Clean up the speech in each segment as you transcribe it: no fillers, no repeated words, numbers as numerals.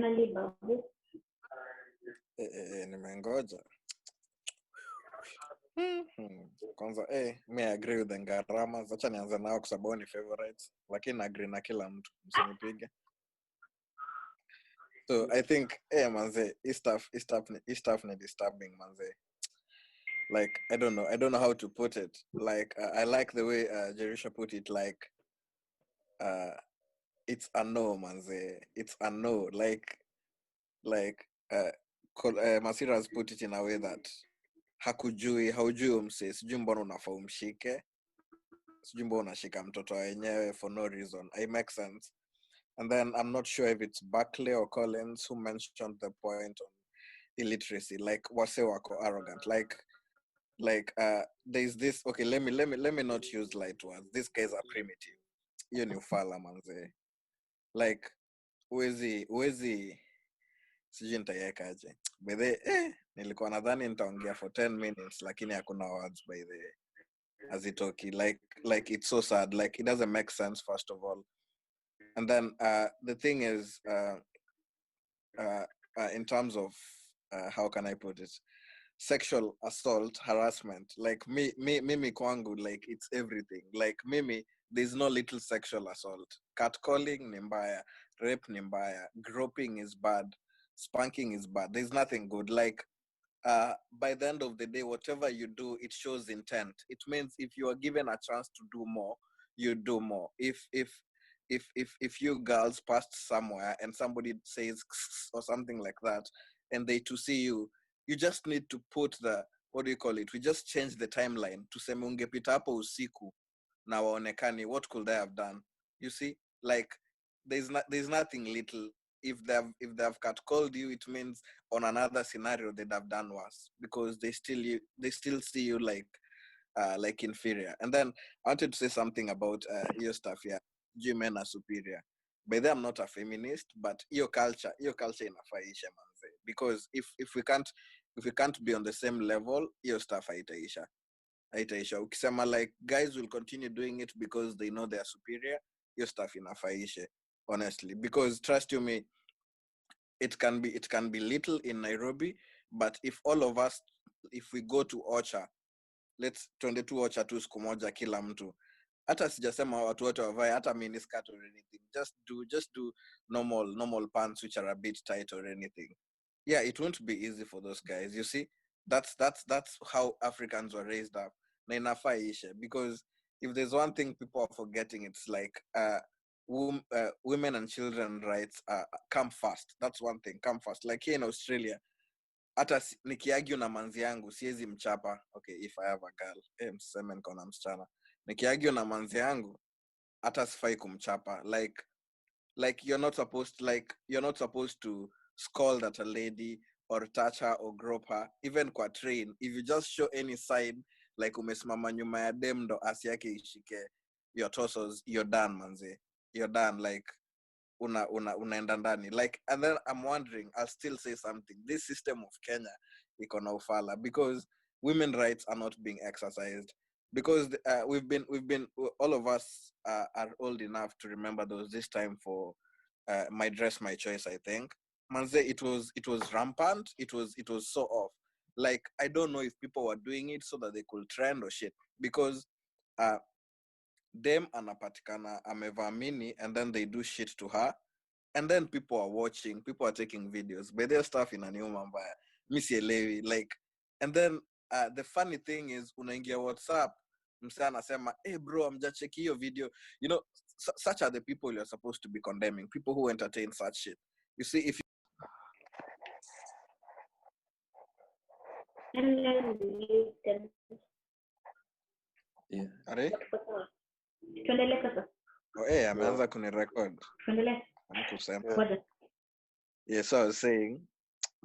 finally babu. Nimengoja. Kwanza me agree with the Ngaramas. Acha nianze nao kwa sababu ni favorites, lakini agree na kila mtu, msinipige. So I think manze, hii stuff ni disturbing manze. Like I don't know how to put it. Like I like the way Jerisha put it, like it's a no manze. It's a no. Like Masira has put it in a way that haujui umse, sijui mbona unafaa umshike, sijui mbona unashika mtoto wenyewe for no reason. It makes sense. And then I'm not sure if it's Buckley or Collins who mentioned the point on illiteracy, like wase wako arrogant, like there's this, okay, let me not use light words. These guys are primitive. Hiyo ni ufala manze. Like uwezi sijui nitaiwekaje. By the nilikuwa nadhani nitaongea for 10 minutes lakini hakuna words by the azitoki. Like it's so sad. Like it doesn't make sense, first of all. And then the thing is in terms of how can I put it, sexual assault, harassment, like mimi kwangu, like it's everything. Like mimi, there's no little sexual assault. Catcalling ni mbaya, rape ni mbaya, groping is bad, spanking is bad. There's nothing good. Like by the end of the day, whatever you do, it shows intent. It means if you are given a chance to do more, you do more. If you girls passed somewhere and somebody says or something like that, and they to see you, you just need to put the, what do you call it? We just change the timeline to sema ungepita hapo usiku na waonekani, what could they have done? You see, like there's nothing little. If they've catcalled you, it means on another scenario they'd have done worse because they still see you like inferior. And then I wanted to say something about your stuff here. Men are superior. By the way, I'm not a feminist, but your culture inafaisha manze. Because if we can't be on the same level, your stuff haitaisha. Ukisema like guys will continue doing it because they know they are superior, your stuff inafaisha, honestly. Because trust you me, it can be little in Nairobi, but if all of us, if we go to Ocha, let's twende tu Ocha tu siku moja kila mtu, hata sijasema watu wote wavae hata miniskirt or anything, just do normal pants which are a bit tight or anything. Yeah, it won't be easy for those guys. You see, that's how Africans were raised up. Na inafaa ishe, because if there's one thing people are forgetting, it's like women and children rights come first. That's one thing, come first. Like here in Australia, hata nikiargue na manzi yangu siwezi mchapa. Okay, if I have a girl, mseme niko na msichana, nikiargue na manzi yangu hata sifai kumchapa. Like you're not supposed to scold at a lady or touch her or grope her. Even kwa train, if you just show any sign like umesimama nyuma ya dem ndo asi yake ishike your torsos, you're done manze. You're done. Like unaenda ndani. Like, and then I'm wondering, I'll still say something, this system of Kenya iko na ufala because women rights are not being exercised. Because we've been all of us are old enough to remember there was this time for my dress my choice, I think manze, it was rampant. It was so off. Like I don't know if people were doing it so that they could trend or shit, because dem anapatikana amevaa mini and then they do shit to her and then people are watching, people are taking videos, but their stuff inaniuma mbaya, mimi sielewi. Like, and then the funny thing is unaingia WhatsApp, msana anasema bro, amjacheki hiyo video. You know, such are the people you're supposed to be condemning, people who entertain such shit. You see, if Yeah. Are? Tuendelee sasa. Ameanza kunirecord. Tuendelee. Kusema. Yeah, so I was saying,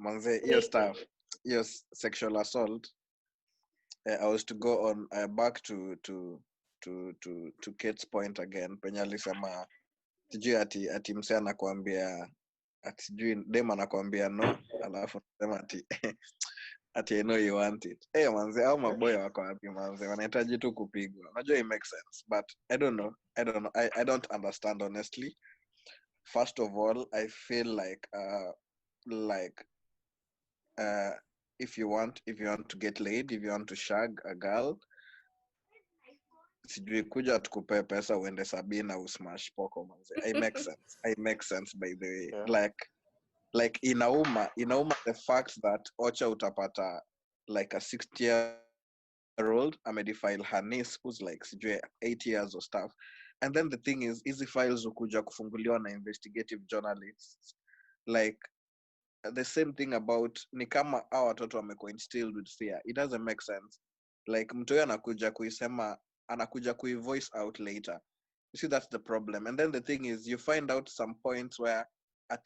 manze, your stuff, your sexual assault, I was to go on back to Kate's point again. Penye alisema sijui ati msee anakuambia ati sijui dem anakuambia no, alafu sema ati I know you want it. Manze, au maboy wako wapi manze? Wanahitaji tu kupigwa. Unajua it makes sense, but I don't know. I don't understand honestly. first of all, I feel like if you want to get laid, if you want to shag a girl, sijui kuja tukupee pesa uende Sabina usmash poko manze. I make sense by the way. Yeah. Like inauma the fact that Ocha utapata like a 60-year-old amedefile her niece who's like sijui 8 years or stuff. And then the thing is, hizi files ukuja kufunguliwa na investigative journalists. Like the same thing about ni kama hao watoto wamekuwa instilled with fear. It doesn't make sense. Like mtu huyo anakuja voice out later. You see, that's the problem. And then the thing is, you find out some points where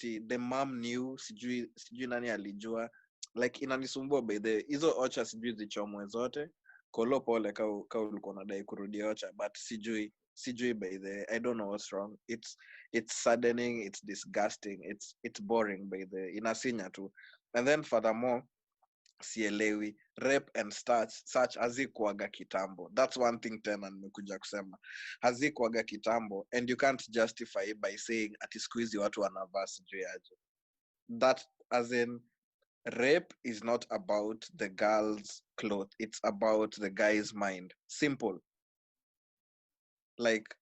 the mom knew, sijui nani alijua. Like inanisumbua by the hizo Ocha sijui zichomwe zote. Kolo pole ka ulikuwa unadai kurudi Ocha, but sijui by the I don't know what's wrong. It's saddening, it's disgusting, it's boring by the inasinya tu. And then furthermore, sielewi rape and such hazikuaga kitambo. That's one thing tena nimekuja kusema, hazikuaga kitambo, and you can't justify by saying ati siku hizi watu wanavaa sijui aje. That as in, rape is not about the girl's cloth, it's about the guy's mind. Simple. Like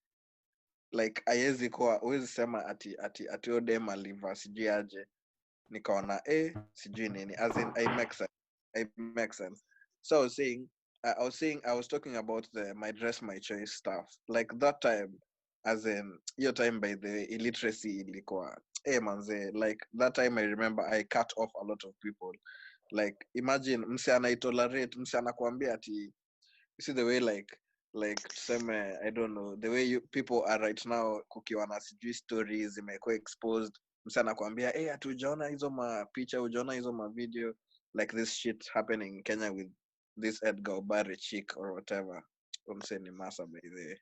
haiwezi kuwa, huwezi sema ati odem alivaa sijui aje nikaona sijui nini. As in, I make sense. So I was talking about the my dress my choice stuff. Like that time, as in your time by the illiteracy ilikuwa manze, like that time I remember I cut off a lot of people. Like imagine mse anaitolerate, mse anakuambia ati, you see the way like tuseme, I don't know, the way people are right now kukiwa na sijui stories zimekuwa exposed, mse anakuambia hatujaona hizo mapicha, hujaona hizo mavideo, like this shit happening in Kenya with this Edgar Obare chick or whatever. Mse ni masa by the way.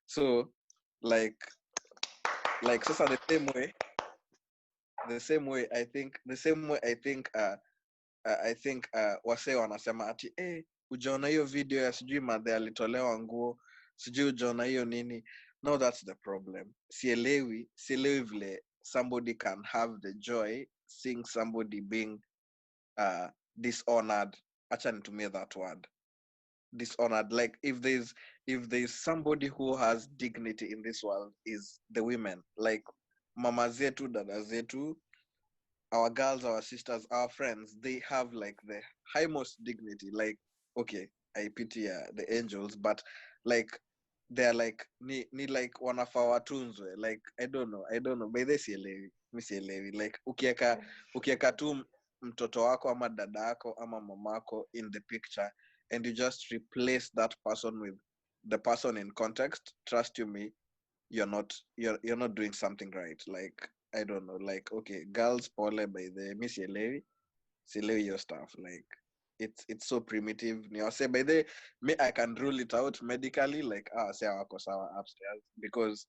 So like sasa the same way I think wase wanasema ati ujaona hiyo video ya sijui madhe alitolewa nguo, sijui ujaona hiyo nini. No, that's the problem. Sielewi vile somebody can have the joy seeing somebody being dishonored. Acha nitumie that word, dishonored. Like if there's somebody who has dignity in this world, is the women. Like mama zetu, dada zetu, our girls, our sisters, our friends, they have like the highmost dignity. Like, okay, I pity the angels, but like they're like ni like wanafaa watunzwe. Like I don't know by this sielewi. Like ukieka tu mtoto wako ama dada yako ama mamako in the picture, and you just replace that person with the person in context, trust you me, you're not doing something right. Like I don't know, like okay, girls pole by the sielewi your stuff. Like it's so primitive. Ni say by the me, I can rule it out medically, like say wako sawa upstairs, because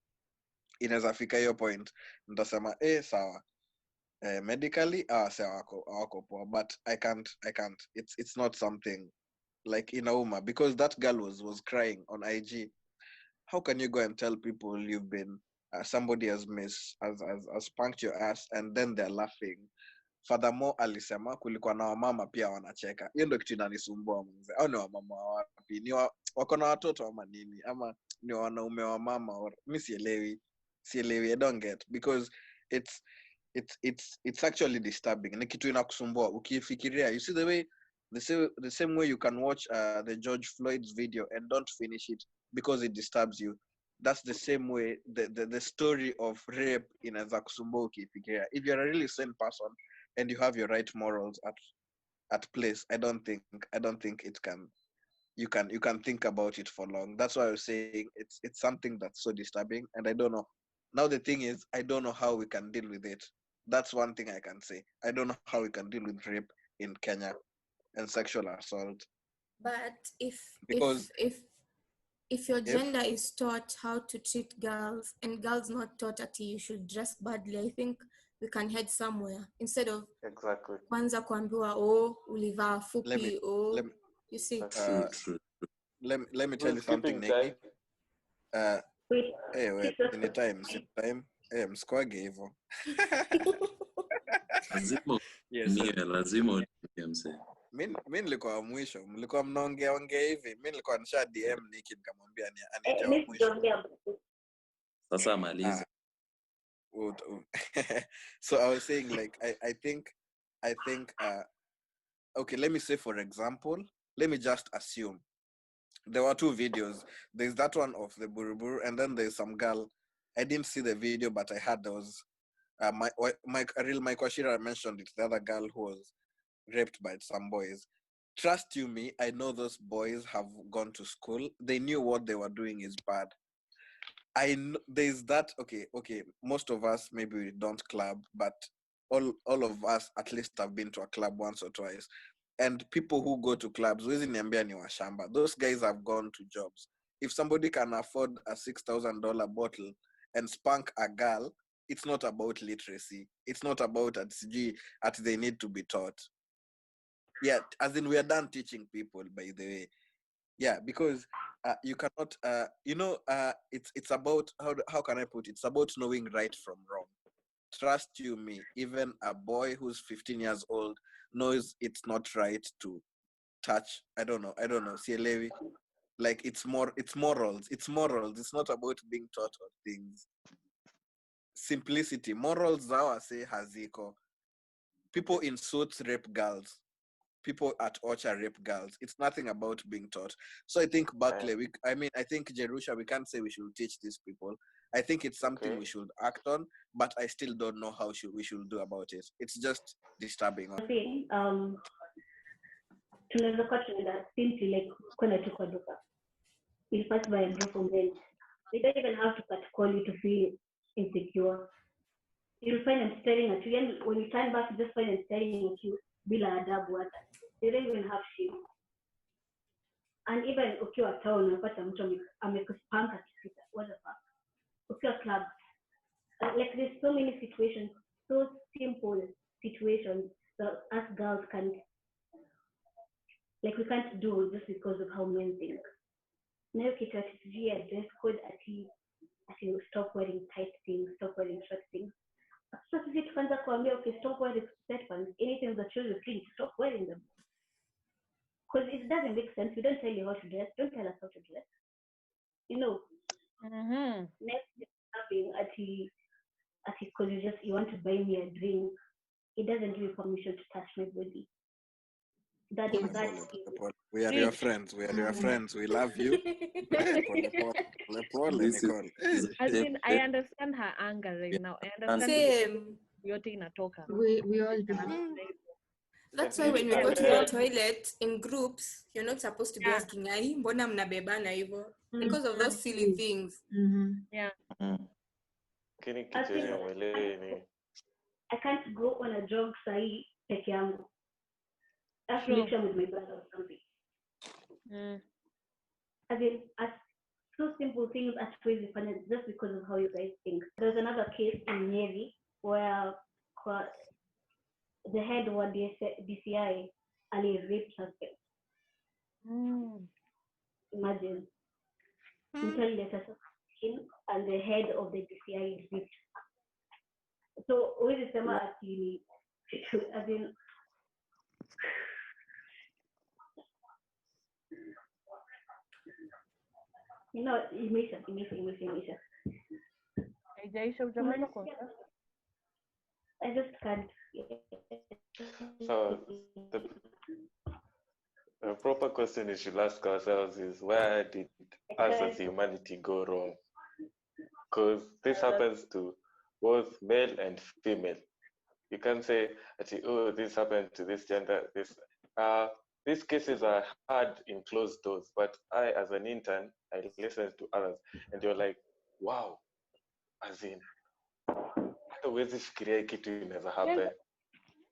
inaweza fika hiyo point nitasema sawa medically say wako poa, but I can't. It's not something like inauma, because that girl was crying on IG. How can you go and tell people you've been somebody has spanked your ass and then they're laughing? Furthermore, alisema kulikuwa na wamama pia wanacheka. Hiyo ndio kitu inanisumbua mzee. Au ni wamama wapi? Ni wako na watoto ama nini? Ama ni wanaume wa mama? Or mimi sielewi. I don't get, because it's actually disturbing. Ni kitu inakusumbua ukifikiria. You see the same way you can watch the George Floyd's video and don't finish it because it disturbs you. That's the same way the story of rape inaweza kusumbua ukifikiria. If you're a really sane person and you have your right morals at place, I don't think it can. You can think about it for long. That's why I was saying it's something that's so disturbing, and I don't know. Now the thing is, I don't know how we can deal with it. That's one thing I can say. I don't know how we can deal with rape in Kenya and sexual assault. But Because if your gender is taught how to treat girls, and girls not taught that you should dress badly, I think we can head somewhere, instead of exactly kwanza kuambiwa ulivaa fupi you see. True. Let me tell you something, Nikki. Wait, Wait, in time. Mskwage hivyo. Lazima Yes. lazima utumie msee. Mimi nilikuwa wa mwisho. Mlikuwa mnaongea hivi. Mimi nilikuwa nisha DM Nikki nikamwambia ni aniite wa mwisho. Sasa maliza. So I was saying like I think okay, let me say for example, let me just assume there were 2 videos. There's that one of the Buruburu, and then there's some girl. I didn't see the video, but I heard there was Mike Washira mentioned it, the other girl who was raped by some boys. Trust you me, I know those boys have gone to school. They knew what they were doing is bad. I know there's that. Okay. Most of us maybe we don't club, but all of us at least have been to a club once or twice. And people who go to clubs, those guys have gone to jobs. If somebody can afford a $6,000 bottle and spank a girl, it's not about literacy. It's not about at they need to be taught. Yeah, as in we are done teaching people, by the way. Yeah, because you cannot, it's about, how can I put it? It's about knowing right from wrong. Trust you me, even a boy who's 15 years old knows it's not right to touch, I don't know, Sielewi. Like it's morals. It's not about being taught of things. Simplicity. Morals, zawa say haziko. People in suits rape girls. People at Ocha rape girls. It's nothing about being taught. So I think Barclay, I think Jerusha, we can't say we should teach these people. I think it's something we should act on, but I still don't know how we should do about it. It's just disturbing. Tunaweza kuwa tunaenda simply like kwenda tu kwa duka. We'll pass by a group of men. They don't even have to call you to feel insecure. You'll find them staring at you. And when you turn back, you just find them staring at you. Bila adabu hata. They don't even have shame. And even ukiwa town, unapata mtu amekuspampa kisita. What the fuck? Ukiwa club. Like there's so many situations, so simple situations that us girls can't, like we can't do just because of how men think. Now kitu ati dress code ati stop wearing tight things, stop wearing short things. So sisi tukaanza kuambia okay, stop wearing sweatpants, anything that shows your skin, stop wearing them. Because it doesn't make sense. We don't tell you how to dress. Don't tell us how to dress. You know. Next having ati because you want to buy me a drink, it doesn't give you permission to touch my body. That is that. We are your friends. We love you. As in, I understand her anger right now. I understand. Same. Yote inatoka. We all do. That's why when we go to the toilet in groups, you're not supposed to be asking, "Ai, mbona mnabebana hivyo?" Because of those silly things. Yeah. I can't go on a jog sahi peke yangu. I have to make sure with my brother or something. As so simple things at crazy funny just because of how you guys think. There's another case in Navy where the head of DCI Ali raped suspect. Imagine. Until letters him and the head of the DCI is raped. So with the same as in you know, emission. Haijaisha ujamaliza kwanza? I just can't. So the proper question we should ask ourselves is, where did us as humanity go wrong? Because this happens to both male and female. You can't say, oh, this happened to this gender. These cases are hard in closed doors, but I, as an intern, I listened to others, and you're like, wow, as in, hata huwezi fikiria kitu inaweza happen.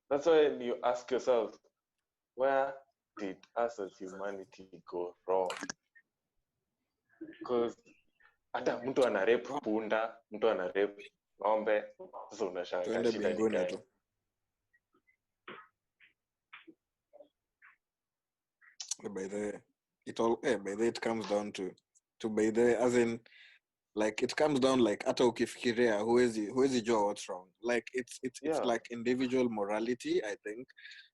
That's why you ask yourself, where did us as humanity go wrong? Because hata mtu ana rape punda, mtu ana rape ng'ombe, sasa unashangaa shida ni gani? By the way, it comes down to by the, as in, Like it comes down like hata ukifikiria huwezi jua what's wrong. Like it's Yeah. like individual morality, I think,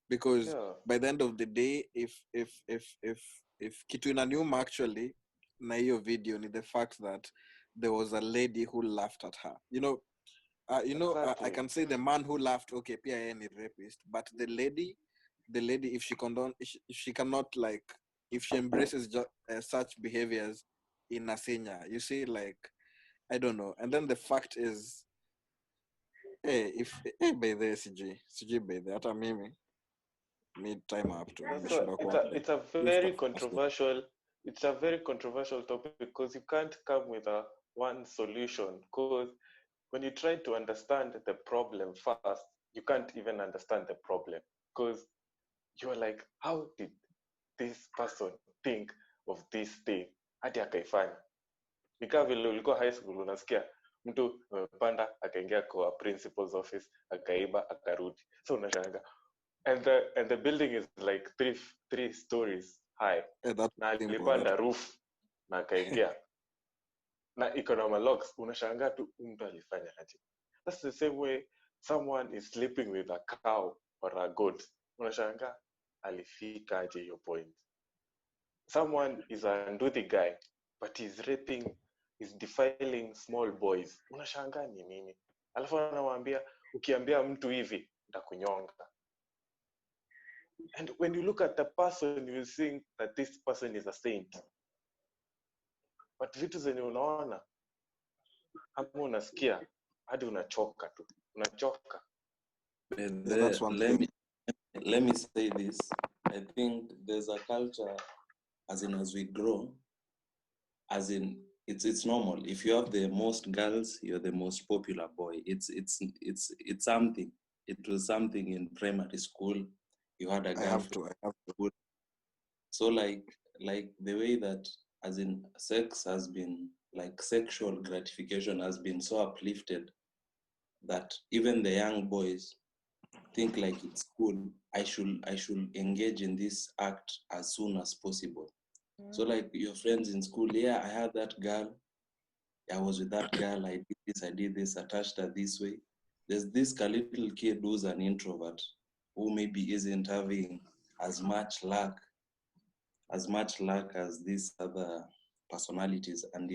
because Yeah. by the end of the day, if kitu inaniuma actually na hiyo video ni the fact that there was a lady who laughed at her. I Exactly. can say the man who laughed, okay, pia yeye ni rapist, but the lady, if she cannot like, if she embraces such behaviors in a senior, you see, like, I don't know. And then the fact is, by the CG by the hata mimi mid time up to That's why it's a very controversial topic because you can't come with a one solution, because when you try to understand the problem first, you can't even understand the problem because you're like, how did this person think of this thing hadi akaifanya? Nikaa vile ulikuwa high school unasikia mtu amepanda akaingia kwa principal's office akaiba akarudi, so unashanga and the building is like three stories high, na alipanda roof na akaingia na iko na malocks, unashangaa tu mtu alifanya aje. That's the same way someone is sleeping with a cow or a goat, unashangaa alifika aje hiyo point. Someone is a nduthi guy but he's defiling small boys, unashangaa ni nini? Alafu anamwambia ukiambia mtu hivi nitakunyonga. And when you look at the person, you will think that this person is a saint. But vitu zenye unaona ama unasikia hadi unachoka tu. Unachoka. That's one thing. Let me say this. I think there's a culture, as we grow, as in it's normal. If you have the most girls, you're the most popular boy. It's something. It was something in primary school. You had a girl. I have to. So like the way that, as in, sex has been, like, sexual gratification has been so uplifted that even the young boys think like it's cool. I should engage in this act as soon as possible. So like your friends in school, yeah, I had that girl, I was with that girl, I did this, I touched her this way. There's this little kid who's an introvert, who maybe isn't having as much luck as these other personalities, and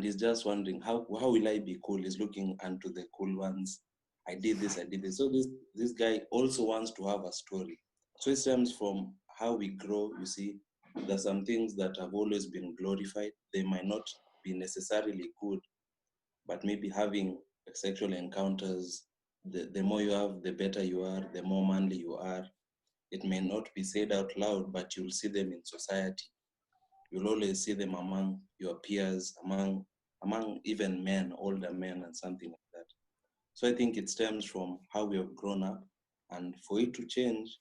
is just wondering how will I be cool. He's looking unto the cool ones. I did this. So this guy also wants to have a story. So it stems from how we grow. You see, there's some things that have always been glorified. They might not be necessarily good, but maybe having sexual encounters, the more you have, the better you are, the more manly you are. It may not be said out loud, but you'll see them in society. You'll always see them among your peers, among even men, older men, and something like that. So I think it stems from how we have grown up, and for it to change,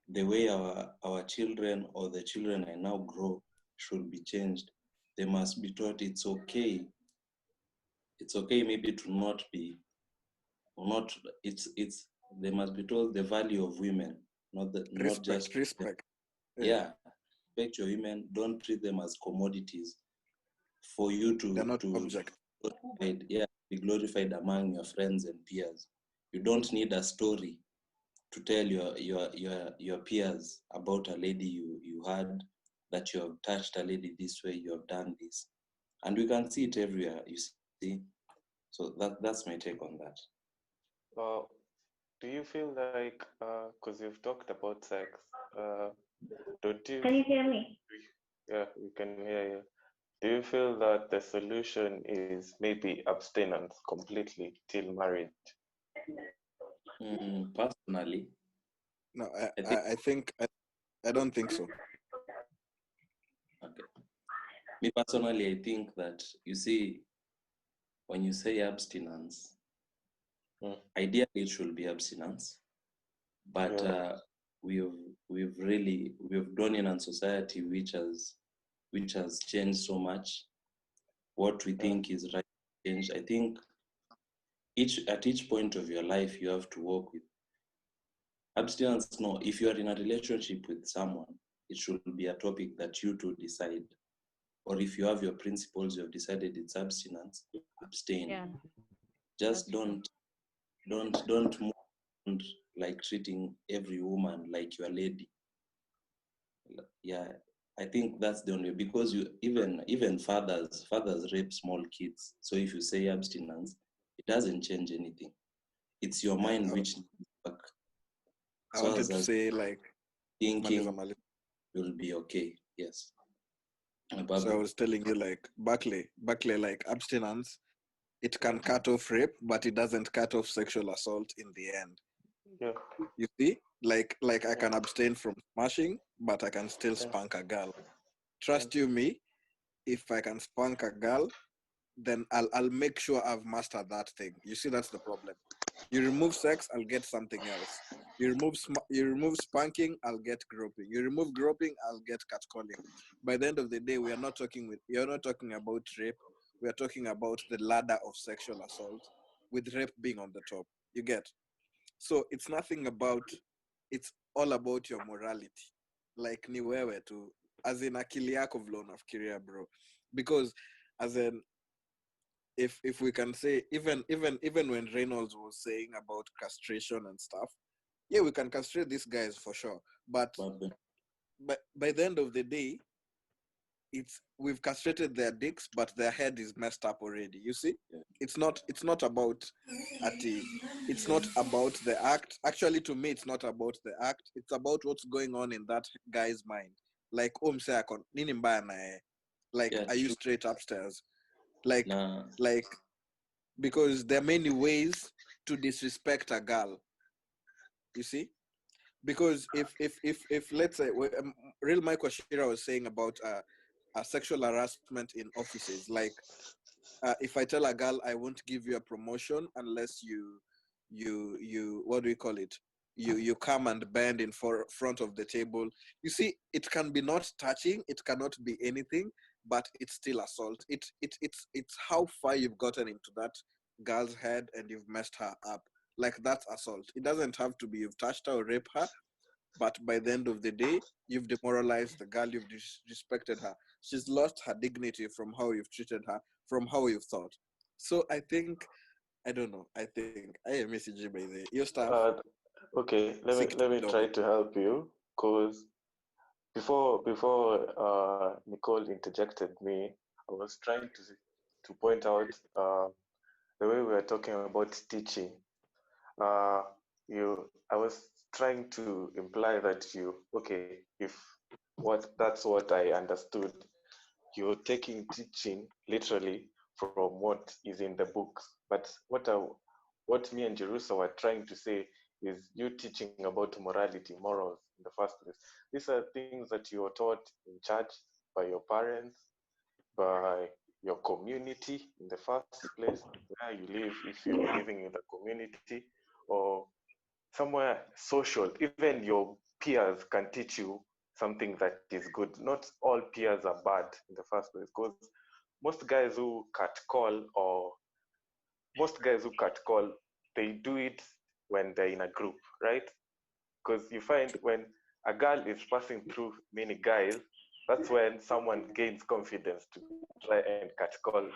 the way our children or the children I now grow should be changed. They must be taught it's okay. It's okay maybe to not be, they must be told the value of women, not just respect. Yeah, respect your women. Don't treat them as commodities for you to, they're not object. Be glorified among your friends and peers. You don't need a story to tell your peers about a lady you had, that you have touched a lady this way, you have done this, and we can see it everywhere. You see, so that's my take on that. Do you feel like, because you've talked about sex, don't you? Can you hear me? Yeah, we can hear you. Do you feel that the solution is maybe abstinence completely till marriage? Personally, no, I don't think so. Okay. Me personally, I think that, you see, when you say abstinence, ideally it should be abstinence, but we've grown in a society which has changed so much. What we think is right changed. I think at each point of your life you have to work with abstinence. No, if you are in a relationship with someone, it should be a topic that you two decide. or if you have your principles, you have decided it's abstinence, abstain. Yeah. Just That's true. don't move around like treating every woman like your lady. Yeah, I think that's the only, because you even fathers rape small kids. So if you say abstinence, it doesn't change anything. It's your mind which needs work. I So wanted to as say like thinking Maliza. will be okay. Yes. So I was telling you like Buckley, like abstinence, it can cut off rape, but it doesn't cut off sexual assault in the end. Yeah. You see? Like I can abstain from smashing, but I can still spank a girl. Trust you me, if I can spank a girl, then I'll make sure I've mastered that thing. You see, that's the problem. You remove sex, I'll get something else. You remove spanking, I'll get groping. You remove groping, I'll get catcalling. By the end of the day, you're not talking about rape. We are talking about the ladder of sexual assault, with rape being on the top. You get? So it's all about your morality. Like ni wewe tu, as in akili yako vile unafikiria bro. Because as in, if we can say, even when Reynolds was saying about castration and stuff, yeah, we can castrate these guys for sure. But by the end of the day, we've castrated their dicks, but their head is messed up already. You see, it's not about it's not about the act. Actually, to me, it's not about the act. It's about what's going on in that guy's mind. Like, nini mbaya na yeye? Like, Yeah, are you true. straight upstairs? Like, Nah. because there are many ways to disrespect a girl. You see, because if let's say, real Mike Washira was saying about sexual harassment in offices, like if I tell a girl I won't give you a promotion unless you what do we call it, you come and bend in front of the table. You see, it can be not touching, it cannot be anything, but it's still assault. It's how far you've gotten into that girl's head and you've messed her up. Like, that's assault. It doesn't have to be you've touched her or raped her, but by the end of the day, you've demoralized the girl, you've disrespected her. She's lost her dignity from how you've treated her, from how you've thought. So I think, I don't know, I am messaging by the your stuff. Okay, let me try to help you, because before Nicole interjected me, I was trying to point out the way we were talking about teaching. I was trying to imply that that's what I understood. You're taking teaching literally from what is in the books. But what me and Jerusa were trying to say is you teaching about morality, morals in the first place. These are things that you are taught in church by your parents, by your community in the first place, where you live, if you're living in a community, or somewhere social. Even your peers can teach you something that is good. Not all peers are bad in the first place, because most guys who catcall, they do it when they're in a group, right? Because you find when a girl is passing through many guys, that's when someone gains confidence to try and catcall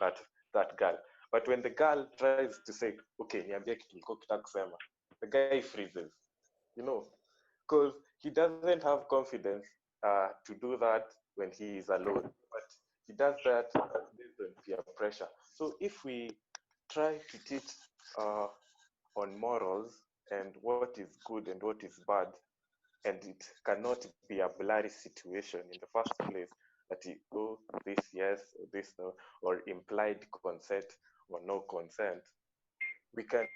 that girl. But when the girl tries to say, okay, niambie kitu nilikuwa kitaka kusema, the guy freezes, because he doesn't have confidence to do that when he is alone, but he does that based on peer pressure. So if we try to teach on morals and what is good and what is bad, and it cannot be a blurry situation in the first place, that this yes, or this no, or implied consent or no consent, we can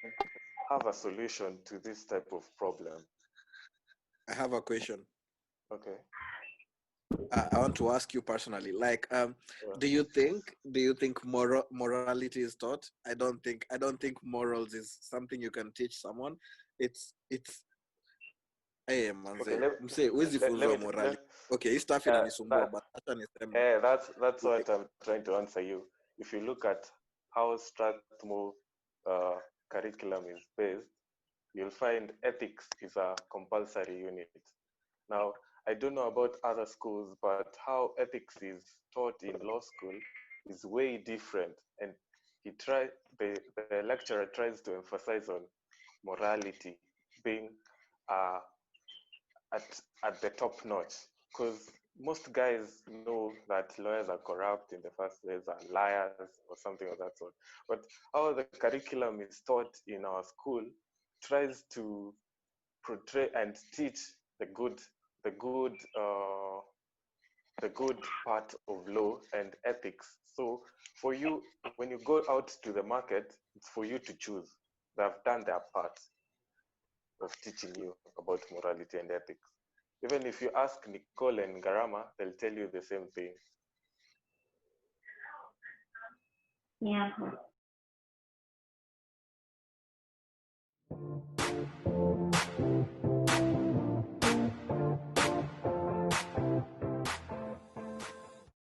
have a solution to this type of problem. I have a question. Okay. I want to ask you personally, like, do you think morality is taught? I don't think morals is something you can teach someone. It's morality. Okay, stuff inanisumbua, but that's what I'm trying to answer you. If you look at how Strathmore curriculum is based, you'll find ethics is a compulsory unit. Now, I don't know about other schools, but how ethics is taught in law school is way different. And the lecturer tries to emphasize on morality being uh, at the top notch, because most guys know that lawyers are corrupt in the first place, are liars or something of that sort. But how the curriculum is taught in our school tries to portray and teach the good, the good, the good part of law and ethics. So for you, when you go out to the market, it's for you to choose. They've done their part of teaching you about morality and ethics. Even if you ask Nicole and Garama, they'll tell you the same thing. Yeah.